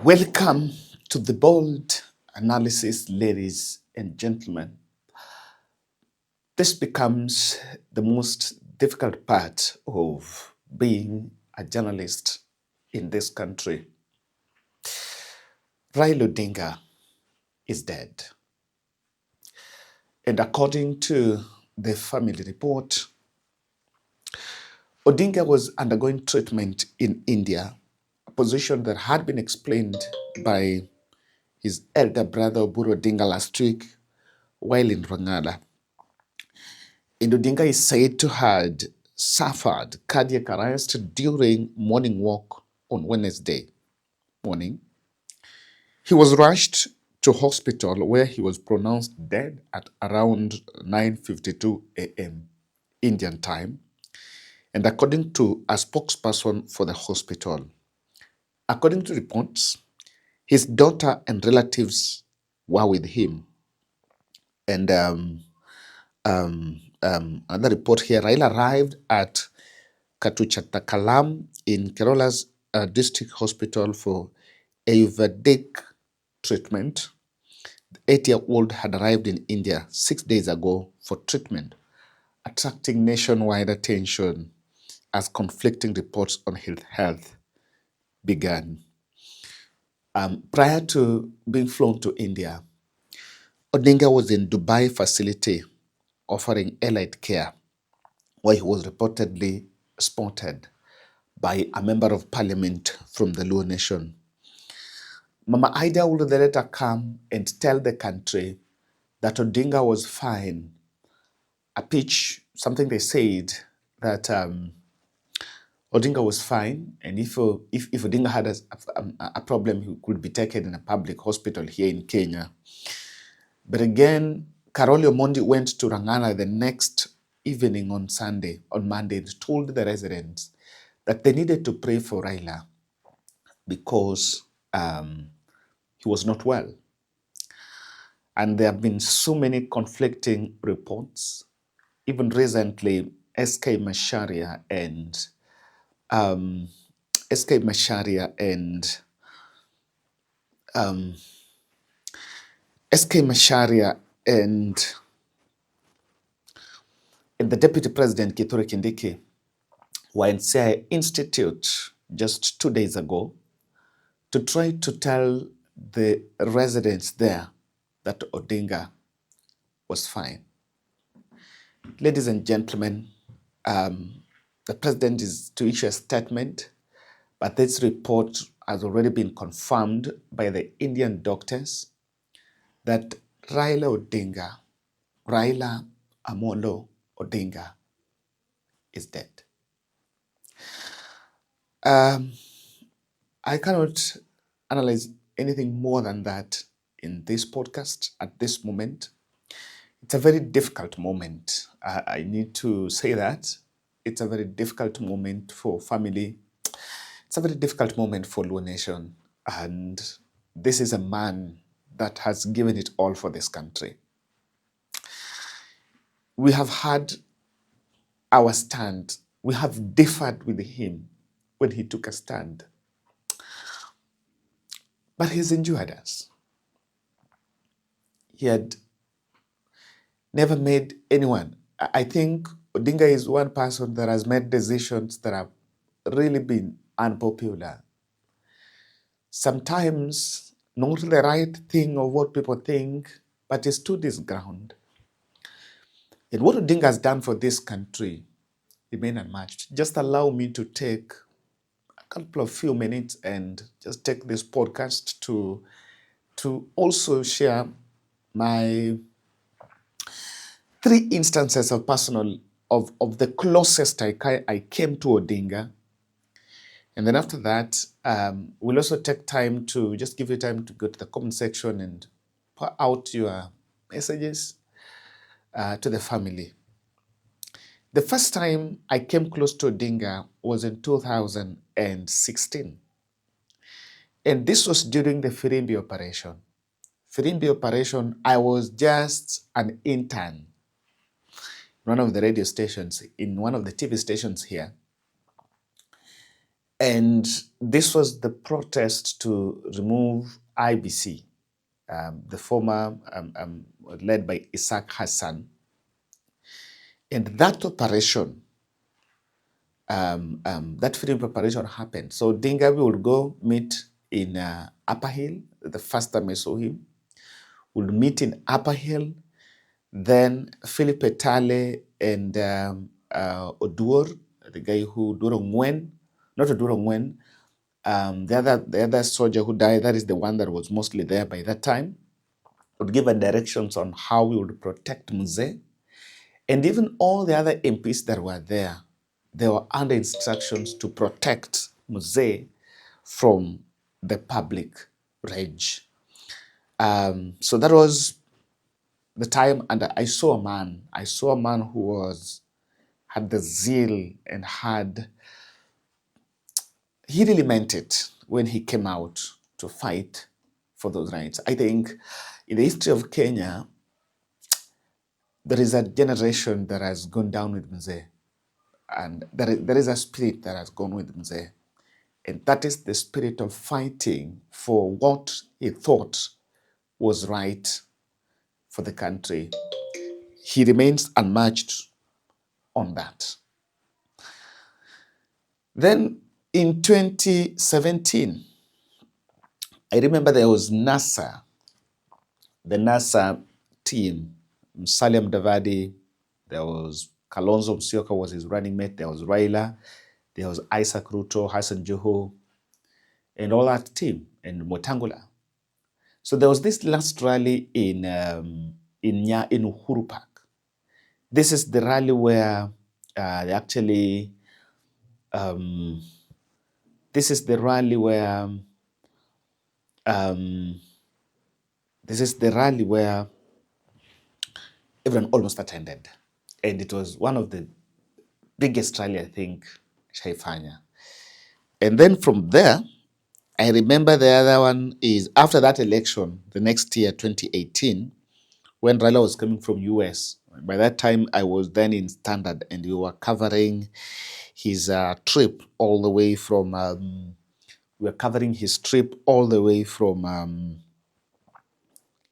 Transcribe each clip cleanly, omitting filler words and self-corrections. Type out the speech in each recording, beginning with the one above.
Welcome to the bold analysis, ladies and gentlemen. This becomes the most difficult part of being a journalist in this country. Raila Odinga is dead. And according to the family report, Odinga was undergoing treatment in India, a position that had been explained by his elder brother Odour Odinga last week while in Rangala. And Odinga is said to have suffered cardiac arrest during morning walk on Wednesday morning. He was rushed to hospital where he was pronounced dead at around 9:52 a.m. Indian time. And according to a spokesperson for the hospital, according to reports, his daughter and relatives were with him. And another report here, Raila arrived at Katuchatakalam in Kerala's district hospital for Ayurvedic treatment. The 8-year-old had arrived in India 6 days ago for treatment, attracting nationwide attention as conflicting reports on his health began. Prior to being flown to India, Odinga was in Dubai facility offering allied care, where he was reportedly spotted by a member of parliament from the Luo nation. Mama Ida would later come and tell the country that Odinga was fine. A pitch, something they said that Odinga was fine, and if Odinga had a problem, he could be taken in a public hospital here in Kenya. But again, Karoli Omondi went to Rangana the next evening on Monday, and told the residents that they needed to pray for Raila because he was not well. And there have been so many conflicting reports. Even recently, SK Macharia and the Deputy President Kithure Kindiki were in CIA Institute just 2 days ago to try to tell the residents there that Odinga was fine. Ladies and gentlemen, the president is to issue a statement, but this report has already been confirmed by the Indian doctors that Raila Amolo Odinga, is dead. I cannot analyze anything more than that in this podcast at this moment. It's a very difficult moment. I need to say that. It's a very difficult moment for family. It's a very difficult moment for Luo Nation. And this is a man that has given it all for this country. We have had our stand. We have differed with him when he took a stand. But he's endured us. He had never made anyone. I think Odinga is one person that has made decisions that have really been unpopular. Sometimes not the right thing or what people think, but he stood his ground. And what Odinga has done for this country remain unmatched. Just allow me to take a couple of few minutes and just take this podcast to also share my 3 instances of personal, of the closest I came to Odinga. And then after that, we'll also take time to just give you time to go to the comment section and pour out your messages to the family. The first time I came close to Odinga was in 2016. And this was during the Firimbi operation. Firimbi operation, I was just an intern in one of the radio stations, in one of the TV stations here. And this was the protest to remove IBC, the former led by Isaac Hassan. And that operation, that freedom operation happened. So Odinga would go meet in Upper Hill. The first time I saw him, would meet in Upper Hill. Then Philippe Tale and Odour, the guy who Durongwen, not Durongwen, the other soldier who died, that is the one that was mostly there by that time, would give directions on how we would protect Mzee. And even all the other MPs that were there, they were under instructions to protect Mzee from the public rage. So that was the time, and I saw a man who had the zeal and he really meant it when he came out to fight for those rights. I think in the history of Kenya, there is a generation that has gone down with Mzee, and there is a spirit that has gone with Mzee, and that is the spirit of fighting for what he thought was right for the country. He remains unmatched on that. Then in 2017, I remember there was NASA, the NASA team, Musalia Mudavadi, there was Kalonzo Musyoka was his running mate, there was Raila, there was Isaac Ruto, Hassan Joho, and all that team, and Motangula. So there was this last rally in Uhuru Park. This is the rally where they actually, this is the rally where everyone almost attended. And it was one of the biggest rally, I think, Shaifanya. And then from there, I remember the other one is after that election, the next year, 2018, when Raila was coming from US. By that time, I was then in Standard, and we were covering his trip all the way from,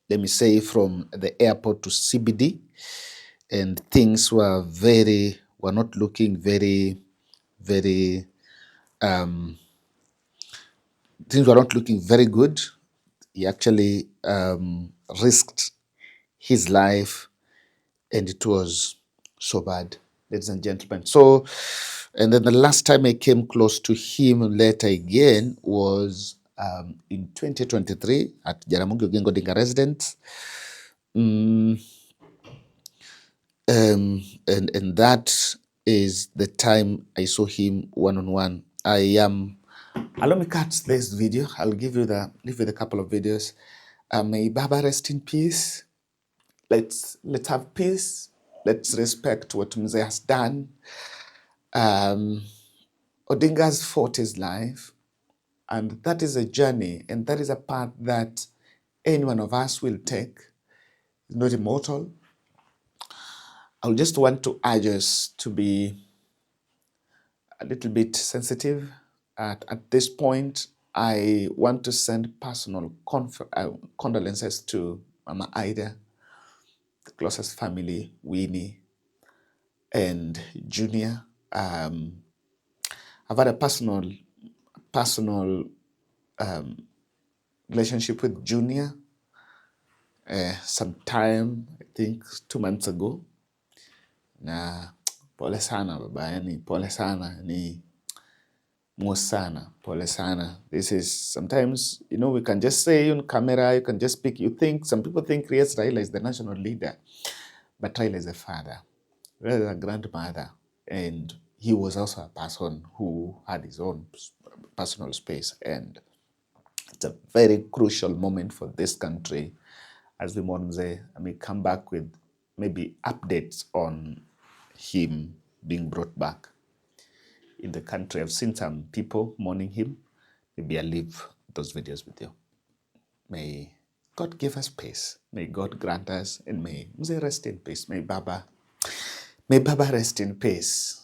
let me say, from the airport to CBD. And things were not looking things were not looking very good. He actually risked his life, and it was so bad, ladies and gentlemen. So, and then the last time I came close to him later again was in 2023 at Jaramogi Oginga Odinga residence. And that is the time I saw him one-on-one. Allow me cut this video. I'll leave you a couple of videos. May Baba rest in peace. Let's have peace. Let's respect what Mzee has done. Odinga has fought his life, and that is a journey, and that is a path that any one of us will take. It's not immortal. I just want to urge us to be a little bit sensitive. At this point, I want to send personal condolences to Mama Ida, the closest family, Winnie, and Junior. I've had a personal relationship with Junior sometime, I think 2 months ago. Na pole sana baba, yani pole sana, ni Musana, pole sana. This is sometimes, we can just say on camera, you can just speak. Some people think, yes, Raila is the national leader, but Raila is a father, Raila is a grandmother, and he was also a person who had his own personal space. And it's a very crucial moment for this country as we mourn Mzee. I may come back with maybe updates on him being brought back in the country. I've seen some people mourning him. Maybe I'll leave those videos with you. May God give us peace. May God grant us, and may Mzee rest in peace. May Baba rest in peace.